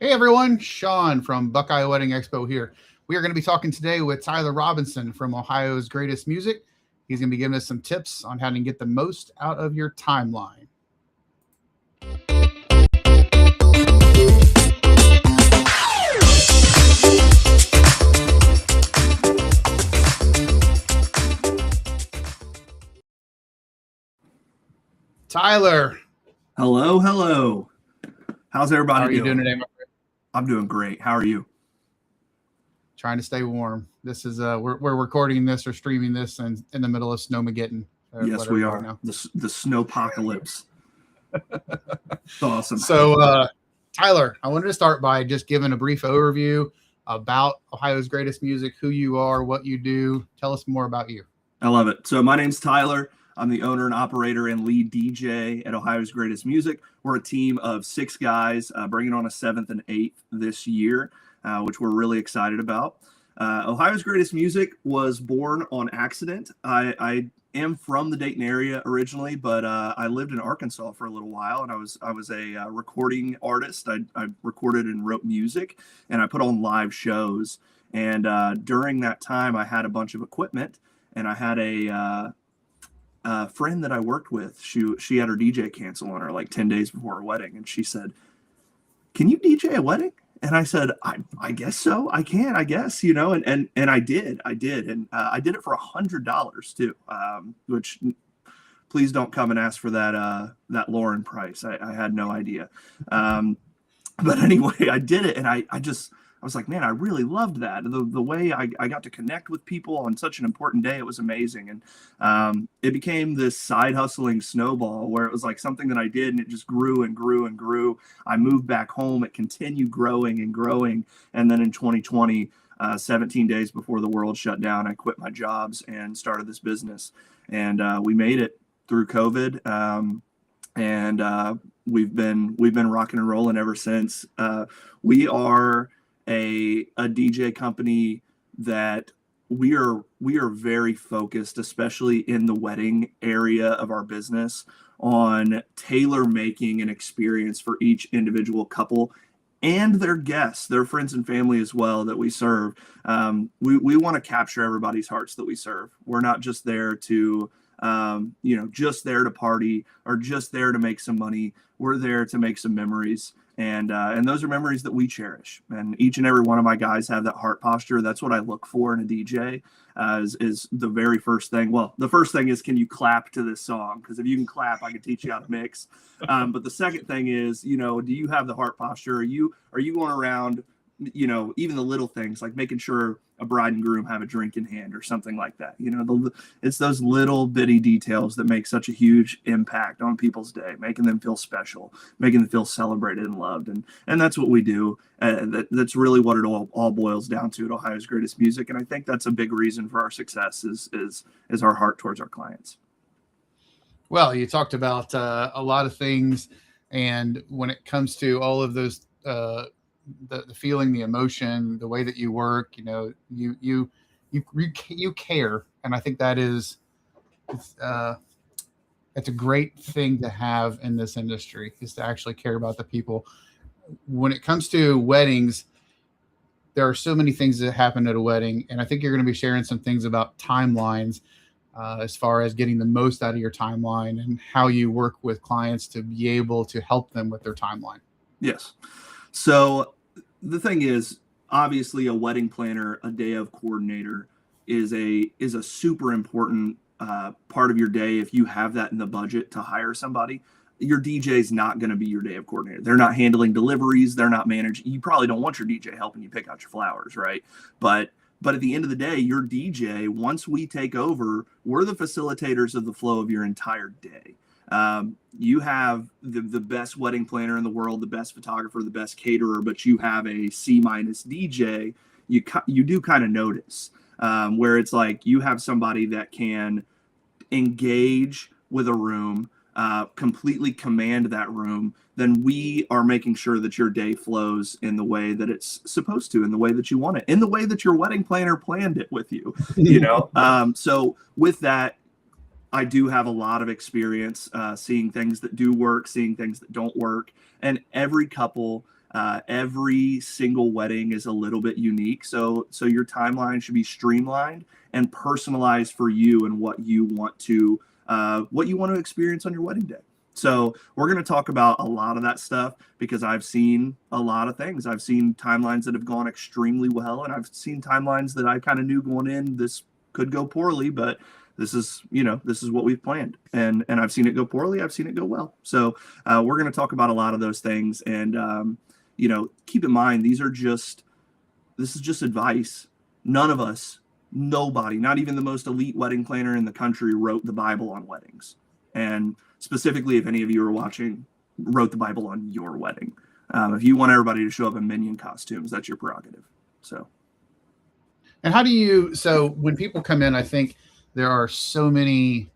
Hey everyone, Sean from Buckeye Wedding Expo here. We are going to be talking today with Tyler Robinson from Ohio's Greatest Music. He's going to be giving us some tips on how to get the most out of your timeline. Tyler, Hello, hello. How's how everybody are you doing doing? today, my friend? I'm doing great. How are you? Trying to stay warm. This is we're recording this or streaming this in the middle of Snowmageddon. Yes, Let we everybody are. know. The snowpocalypse. It's awesome. Tyler, I wanted to start by just giving a brief overview about Ohio's Greatest Music, who you are, what you do. Tell us more about you. I love it. So my name's Tyler. I'm the owner and operator and lead DJ at Ohio's Greatest Music. We're a team of 6 guys, bringing on a 7th and 8th this year, which we're really excited about. Ohio's Greatest Music was born on accident. I am from the Dayton area originally, but I lived in Arkansas for a little while, and I was a recording artist. I recorded and wrote music, and I put on live shows. And during that time, I had a bunch of equipment, and I had a friend that I worked with. She had her DJ cancel on her like 10 days before her wedding, and she said, "Can you DJ a wedding?" And I said, I guess so. I can, I guess, and I did, and I did it for $100 too, which please don't come and ask for that Lauren price. I had no idea, but anyway, I did it, and I was like, man, I really loved that. The way I got to connect with people on such an important day, it was amazing. And it became this side hustling snowball where it was like something that I did, and it just grew and grew and grew. I moved back home. It continued growing and growing. And then in 2020, 17 days before the world shut down, I quit my jobs and started this business. And we made it through COVID. And we've been rocking and rolling ever since. We are a DJ company that we are very focused, especially in the wedding area of our business, on tailor making an experience for each individual couple and their guests, their friends and family as well that we serve. We want to capture everybody's hearts that we serve. We're not just there to just there to party or just there to make some money. We're there to make some memories. And those are memories that we cherish. And each and every one of my guys have that heart posture. That's what I look for in a DJ, is the very first thing. Well, the first thing is, can you clap to this song? Because if you can clap, I can teach you how to mix. But the second thing is, do you have the heart posture? Are you going around, even the little things like making sure a bride and groom have a drink in hand or something like that. It's those little bitty details that make such a huge impact on people's day, making them feel special, making them feel celebrated and loved. And that's what we do. That's really what it all boils down to at Ohio's Greatest Music. And I think that's a big reason for our success is our heart towards our clients. Well, you talked about a lot of things, and when it comes to all of those, the feeling, the emotion, the way that you work, you care, and I think that is it's a great thing to have in this industry, is to actually care about the people. When it comes to weddings, there are so many things that happen at a wedding, and I think you're going to be sharing some things about timelines. As far as getting the most out of your timeline and how you work with clients to be able to help them with their timeline. Yes. So the thing is, obviously, a wedding planner, a day of coordinator is a super important part of your day. If you have that in the budget to hire somebody, your DJ is not going to be your day of coordinator. They're not handling deliveries. They're not managing. You probably don't want your DJ helping you pick out your flowers, right? But at the end of the day, your DJ, once we take over, we're the facilitators of the flow of your entire day. You have the best wedding planner in the world, the best photographer, the best caterer, but you have a C- DJ. You do kind of notice where it's like you have somebody that can engage with a room, completely command that room, then we are making sure that your day flows in the way that it's supposed to, in the way that you want it, in the way that your wedding planner planned it with you, So with that, I do have a lot of experience seeing things that do work, seeing things that don't work. And every couple Every single wedding is a little bit unique. So your timeline should be streamlined and personalized for you and what you want to experience on your wedding day. So we're going to talk about a lot of that stuff because I've seen a lot of things. I've seen timelines that have gone extremely well, and I've seen timelines that I kind of knew going in, this could go poorly, but this is what we've planned. And I've seen it go poorly. I've seen it go well. So we're going to talk about a lot of those things. And, keep in mind, this is just advice. None of us, nobody, not even the most elite wedding planner in the country wrote the Bible on weddings. And specifically, if any of you are watching, wrote the Bible on your wedding. If you want everybody to show up in minion costumes, that's your prerogative. And so when people come in, I think there are so many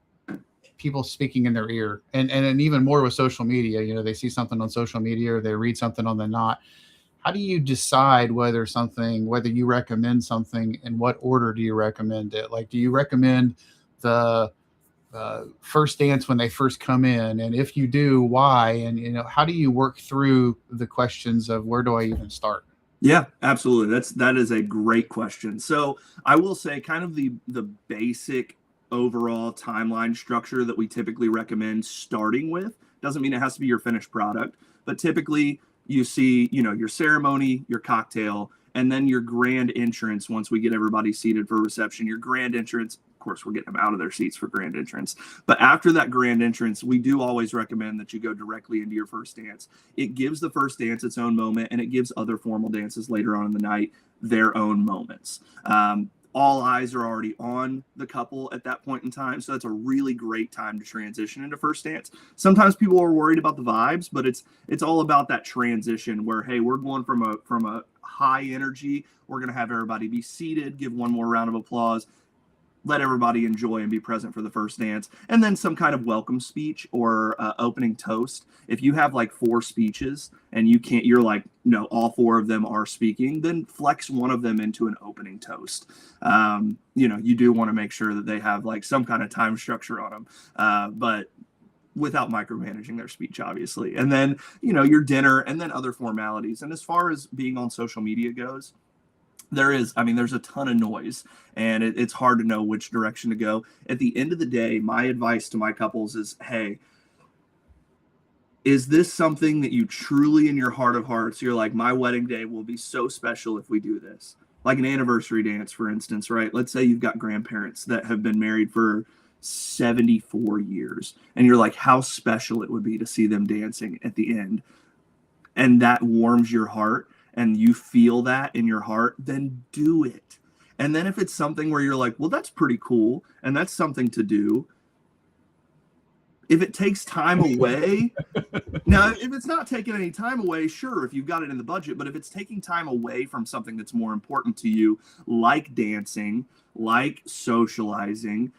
people speaking in their ear, and even more with social media. They see something on social media or they read something on the Knot. How do you decide whether you recommend something, in what order do you recommend it? Like, do you recommend the first dance when they first come in? And if you do, why? And, how do you work through the questions of where do I even start? Yeah, absolutely. That is a great question. So I will say kind of the basic overall timeline structure that we typically recommend starting with. Doesn't mean it has to be your finished product, but typically you see, your ceremony, your cocktail, and then your grand entrance. Once we get everybody seated for reception, your grand entrance, of course, we're getting them out of their seats for grand entrance. But after that grand entrance, we do always recommend that you go directly into your first dance. It gives the first dance its own moment, and it gives other formal dances later on in the night their own moments. All eyes are already on the couple at that point in time. So that's a really great time to transition into first dance. Sometimes people are worried about the vibes, but it's all about that transition where, hey, we're going from a high energy. We're going to have everybody be seated, give one more round of applause, let everybody enjoy and be present for the first dance, and then some kind of welcome speech or opening toast. If you have like 4 speeches and you're like, no, all 4 of them are speaking, then flex one of them into an opening toast. You do want to make sure that they have like some kind of time structure on them, but without micromanaging their speech, obviously. And then, your dinner and then other formalities. And as far as being on social media goes, there's a ton of noise, and it's hard to know which direction to go. At the end of the day, my advice to my couples is, hey, is this something that you truly in your heart of hearts, you're like, my wedding day will be so special if we do this? Like an anniversary dance, for instance, right? Let's say you've got grandparents that have been married for 74 years, and you're like, how special it would be to see them dancing at the end. And that warms your heart, and you feel that in your heart, then do it. And then if it's something where you're like, well, that's pretty cool, and that's something to do, if it takes time away, now, if it's not taking any time away, sure, if you've got it in the budget, but if it's taking time away from something that's more important to you, like dancing, like socializing,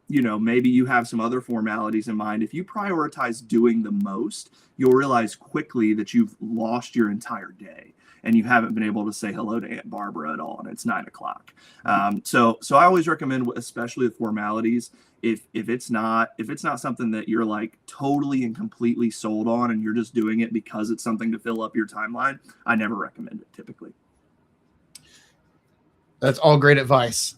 maybe you have some other formalities in mind. If you prioritize doing the most, you'll realize quickly that you've lost your entire day and you haven't been able to say hello to Aunt Barbara at all, and it's 9:00. So I always recommend, especially with formalities, if it's not something that you're like totally and completely sold on and you're just doing it because it's something to fill up your timeline, I never recommend it typically. That's all great advice,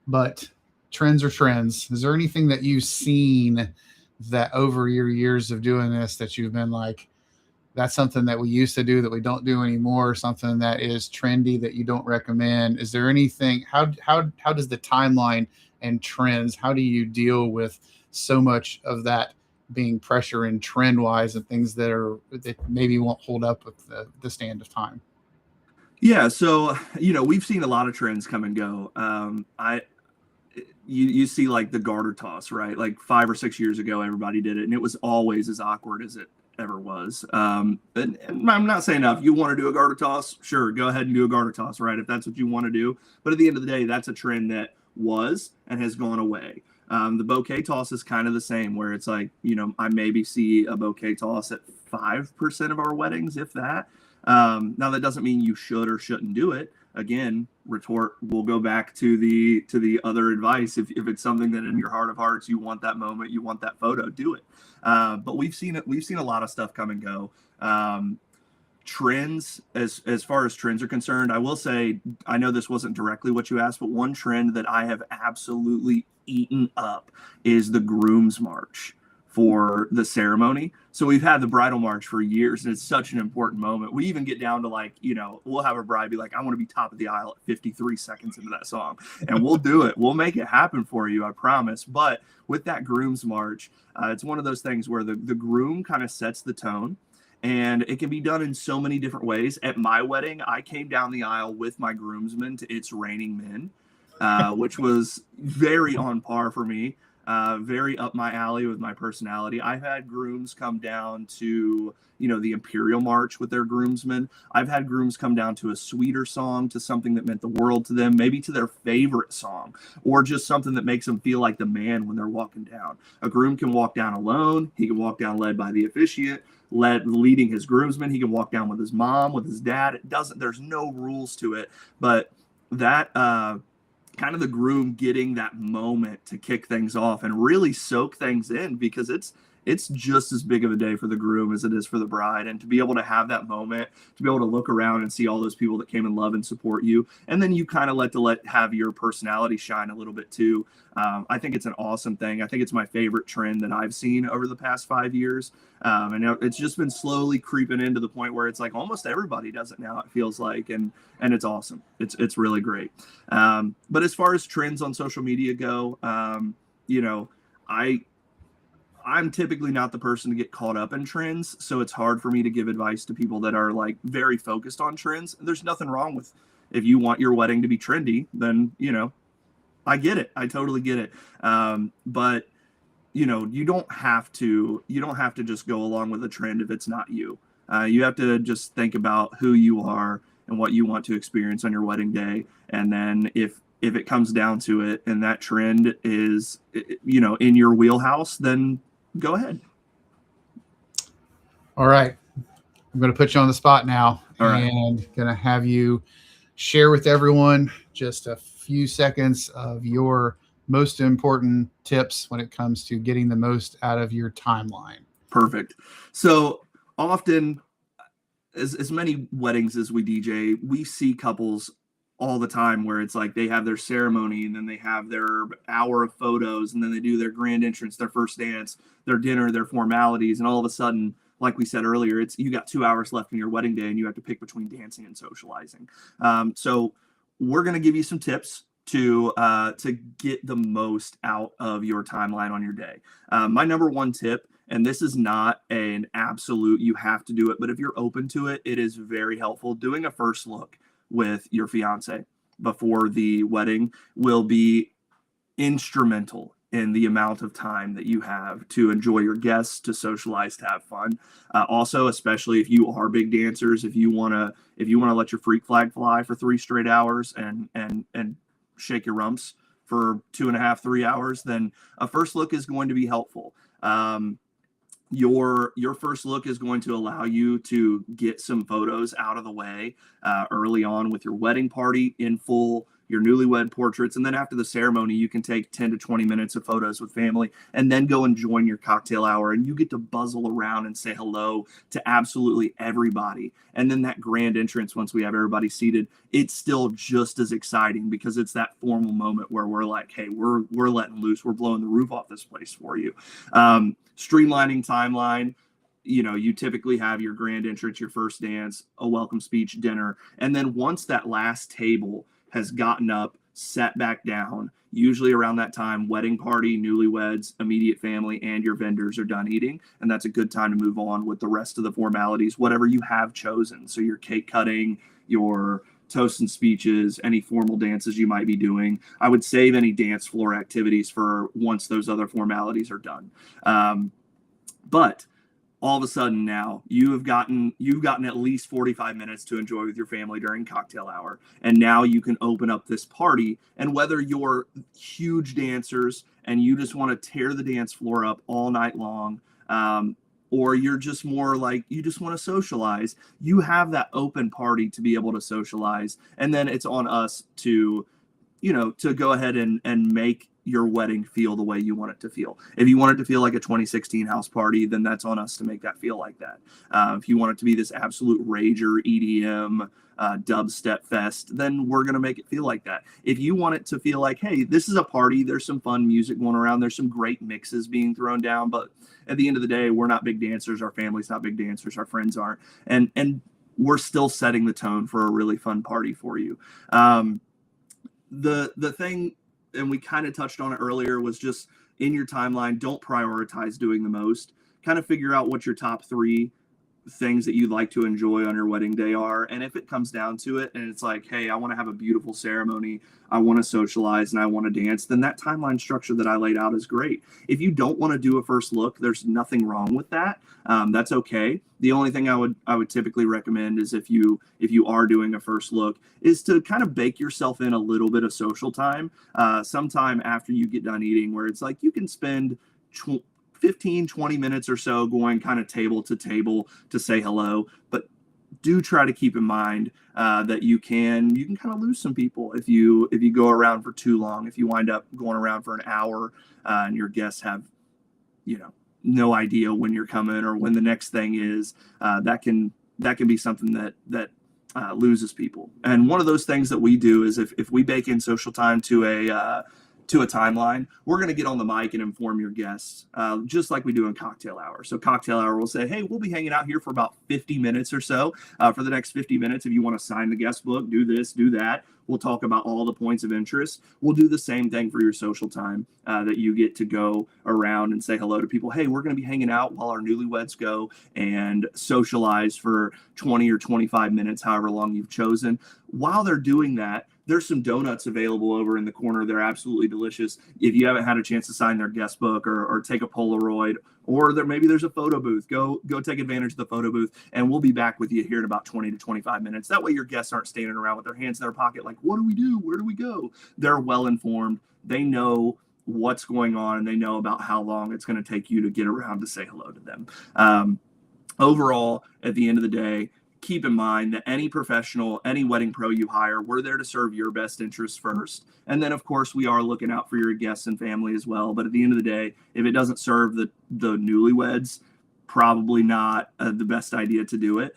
but trends are trends. Is there anything that you've seen that over your years of doing this that you've been like, that's something that we used to do that we don't do anymore, something that is trendy that you don't recommend? Is there anything, how does the timeline and trends, how do you deal with so much of that being pressure and trend wise and things that maybe won't hold up with the stand of time? Yeah. So, we've seen a lot of trends come and go. You see like the garter toss, right? Like 5 or 6 years ago, everybody did it, and it was always as awkward as it ever was. And I'm not saying if you want to do a garter toss, sure, go ahead and do a garter toss, right? If that's what you want to do. But at the end of the day, that's a trend that was and has gone away. The bouquet toss is kind of the same, where it's like, I maybe see a bouquet toss at 5% of our weddings, if that. Now that doesn't mean you should or shouldn't do it. Again, we'll go back to the other advice. If it's something that in your heart of hearts, you want that moment, you want that photo, do it. But we've seen a lot of stuff come and go. trends, as far as trends are concerned, I will say, I know this wasn't directly what you asked, but one trend that I have absolutely eaten up is the groom's march for the ceremony. So we've had the bridal march for years, and it's such an important moment. We even get down to, like, you know, we'll have a bride be like, I want to be top of the aisle at 53 seconds into that song, and we'll do it. We'll make it happen for you, I promise. But with that groom's march, it's one of those things where the groom kind of sets the tone. And it can be done in so many different ways. At my wedding, I came down the aisle with my groomsmen to It's Raining Men, which was very on par for me, very up my alley with my personality. I've had grooms come down to, you know, the Imperial March with their groomsmen. I've had grooms come down to a sweeter song, to something that meant the world to them, maybe to their favorite song, or just something that makes them feel like the man when they're walking down. A groom can walk down alone. He can walk down led by the officiant, leading his groomsmen. He can walk down with his mom, with his dad. There's no rules to it, but that kind of the groom getting that moment to kick things off and really soak things in, because it's just as big of a day for the groom as it is for the bride. And to be able to have that moment, to be able to look around and see all those people that came and love and support you, and then you kind of have your personality shine a little bit too. I think it's an awesome thing. I think it's my favorite trend that I've seen over the past 5 years. And it's just been slowly creeping into the point where it's like almost everybody does it now, it feels like, and it's awesome. It's really great. But as far as trends on social media go, you know, I'm typically not the person to get caught up in trends, so it's hard for me to give advice to people that are like very focused on trends. There's nothing wrong with, if you want your wedding to be trendy, then, you know, I get it. I totally get it. But you know, you don't have to just go along with a trend if it's not you. You have to just think about who you are and what you want to experience on your wedding day. And then if it comes down to it and that trend is, you know, in your wheelhouse, then go ahead. All right. I'm going to put you on the spot now. All right. And going to have you share with everyone just a few seconds of your most important tips when it comes to getting the most out of your timeline. Perfect. So often, as many weddings as we DJ, we see couples all the time where it's like they have their ceremony and then they have their hour of photos and then they do their grand entrance, their first dance, their dinner, their formalities, and all of a sudden, like we said earlier, it's you got 2 hours left in your wedding day and you have to pick between dancing and socializing. So we're going to give you some tips to get the most out of your timeline on your day. My number one tip, and this is not an absolute you have to do it, but if you're open to it, it is very helpful. Doing a first look with your fiance before the wedding will be instrumental in the amount of time that you have to enjoy your guests, to socialize, to have fun. Also, especially if you are big dancers, if you want to let your freak flag fly for 3 straight hours and shake your rumps for 2.5, 3 hours, then a first look is going to be helpful. Your first look is going to allow you to get some photos out of the way early on with your wedding party in full, your newlywed portraits, and then after the ceremony, you can take 10 to 20 minutes of photos with family and then go and join your cocktail hour, and you get to buzzle around and say hello to absolutely everybody. And then that grand entrance, once we have everybody seated, it's still just as exciting because it's that formal moment where we're like, hey, we're letting loose, we're blowing the roof off this place for you. Streamlining timeline. You know, you typically have your grand entrance, your first dance, a welcome speech, dinner, and then once that last table has gotten up, sat back down, usually around that time, wedding party, newlyweds, immediate family, and your vendors are done eating. And that's a good time to move on with the rest of the formalities, whatever you have chosen. So your cake cutting, your toasts and speeches, any formal dances you might be doing. I would save any dance floor activities for once those other formalities are done. But all of a sudden now you've gotten at least 45 minutes to enjoy with your family during cocktail hour. And now you can open up this party. And whether you're huge dancers and you just want to tear the dance floor up all night long, or you're just more like you just want to socialize, you have that open party to be able to socialize. And then it's on us to, you know, to go ahead and make your wedding feel the way you want it to feel. If you want it to feel like a 2016 house party, then that's on us to make that feel like that. If you want it to be this absolute rager EDM dubstep fest, then we're going to make it feel like that. If you want it to feel like, hey, this is a party, there's some fun music going around, there's some great mixes being thrown down, but at the end of the day, we're not big dancers, our family's not big dancers, our friends aren't, and we're still setting the tone for a really fun party for you. The thing, and we kind of touched on it earlier, was just in your timeline, don't prioritize doing the most. Kind of figure out what your top 3 things that you'd like to enjoy on your wedding day are. And if it comes down to it and it's like, hey, I want to have a beautiful ceremony, I want to socialize, and I want to dance, then that timeline structure that I laid out is great. If you don't want to do a first look, there's nothing wrong with that. That's okay. The only thing I would typically recommend is if you are doing a first look, is to kind of bake yourself in a little bit of social time, sometime after you get done eating, where it's like you can spend 15, 20 minutes or so going kind of table to table to say hello. But do try to keep in mind that you can kind of lose some people if you go around for too long. If you wind up going around for an hour and your guests have, no idea when you're coming or when the next thing is, that can be something that loses people. And one of those things that we do is if we bake in social time to a timeline, we're going to get on the mic and inform your guests, just like we do in cocktail hour. So cocktail hour will say, hey, we'll be hanging out here for about 50 minutes or so. For the next 50 minutes, if you want to sign the guest book, do this, do that. We'll talk about all the points of interest. We'll do the same thing for your social time, that you get to go around and say hello to people. Hey, we're going to be hanging out while our newlyweds go and socialize for 20 or 25 minutes, however long you've chosen. While they're doing that, there's some donuts available over in the corner. They're absolutely delicious. If you haven't had a chance to sign their guest book or take a Polaroid, or maybe there's a photo booth, go take advantage of the photo booth, and we'll be back with you here in about 20 to 25 minutes. That way your guests aren't standing around with their hands in their pocket like, what do we do? Where do we go? They're well informed. They know what's going on, and they know about how long it's going to take you to get around to say hello to them. Overall, at the end of the day, keep in mind that any professional, any wedding pro you hire, we're there to serve your best interests first. And then, of course, we are looking out for your guests and family as well. But at the end of the day, if it doesn't serve the newlyweds, probably not the best idea to do it.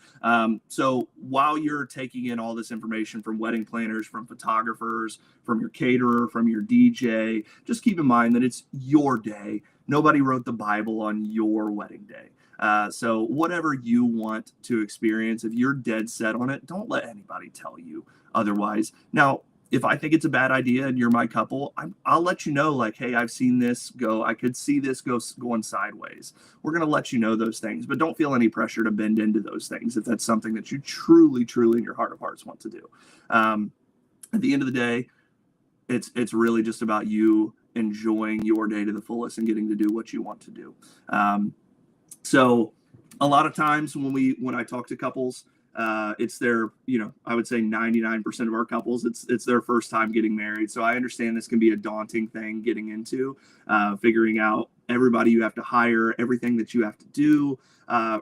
So while you're taking in all this information from wedding planners, from photographers, from your caterer, from your DJ, just keep in mind that it's your day. Nobody wrote the Bible on your wedding day. So whatever you want to experience, if you're dead set on it, don't let anybody tell you otherwise. Now, if I think it's a bad idea and you're my couple, I'll let you know, like, hey, I've seen this go. I could see this going sideways. We're going to let you know those things, but don't feel any pressure to bend into those things if that's something that you truly, truly in your heart of hearts want to do. At the end of the day, it's really just about you enjoying your day to the fullest and getting to do what you want to do. So a lot of times when I talk to couples, it's their, I would say 99% of our couples, it's their first time getting married. So I understand this can be a daunting thing getting into, figuring out everybody you have to hire, everything that you have to do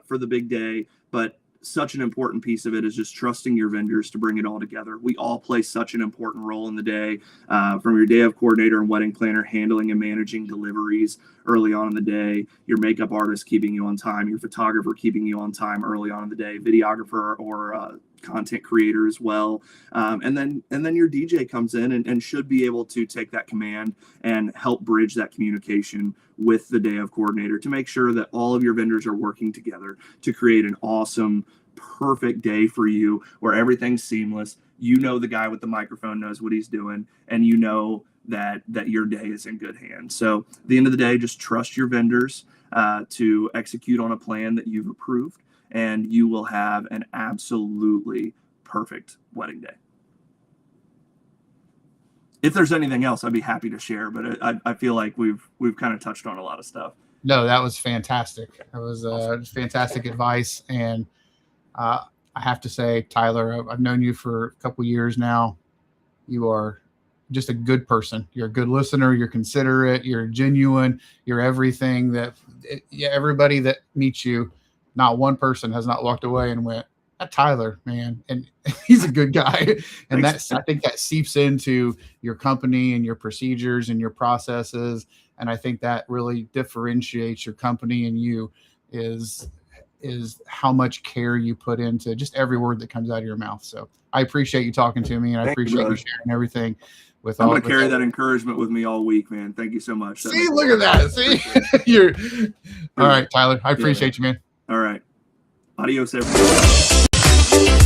for the big day. But such an important piece of it is just trusting your vendors to bring it all together. We all play such an important role in the day, from your day of coordinator and wedding planner, handling and managing deliveries early on in the day, your makeup artist keeping you on time, your photographer keeping you on time early on in the day, videographer or content creator as well. And then your DJ comes in and should be able to take that command and help bridge that communication with the day of coordinator to make sure that all of your vendors are working together to create an awesome, perfect day for you where everything's seamless. The guy with the microphone knows what he's doing, and that your day is in good hands. So at the end of the day, just trust your vendors to execute on a plan that you've approved, and you will have an absolutely perfect wedding day. If there's anything else, I'd be happy to share, but I feel like we've kind of touched on a lot of stuff. No, that was fantastic. That was fantastic advice. And I have to say, Tyler, I've known you for a couple years now. You are just a good person. You're a good listener. You're considerate. You're genuine. You're everything everybody that meets you, not one person has not walked away and went, Tyler, man, and he's a good guy, and Thanks. I think that seeps into your company and your procedures and your processes, and I think that really differentiates your company and you is how much care you put into just every word that comes out of your mouth. So I appreciate you talking to me, and I Thank you, appreciate you brother. sharing everything with I'm all. going to carry that encouragement with me all week, man. Thank you so much. See, look at that. See, you're all right, Tyler. I appreciate you, man. All right. Adios, everyone.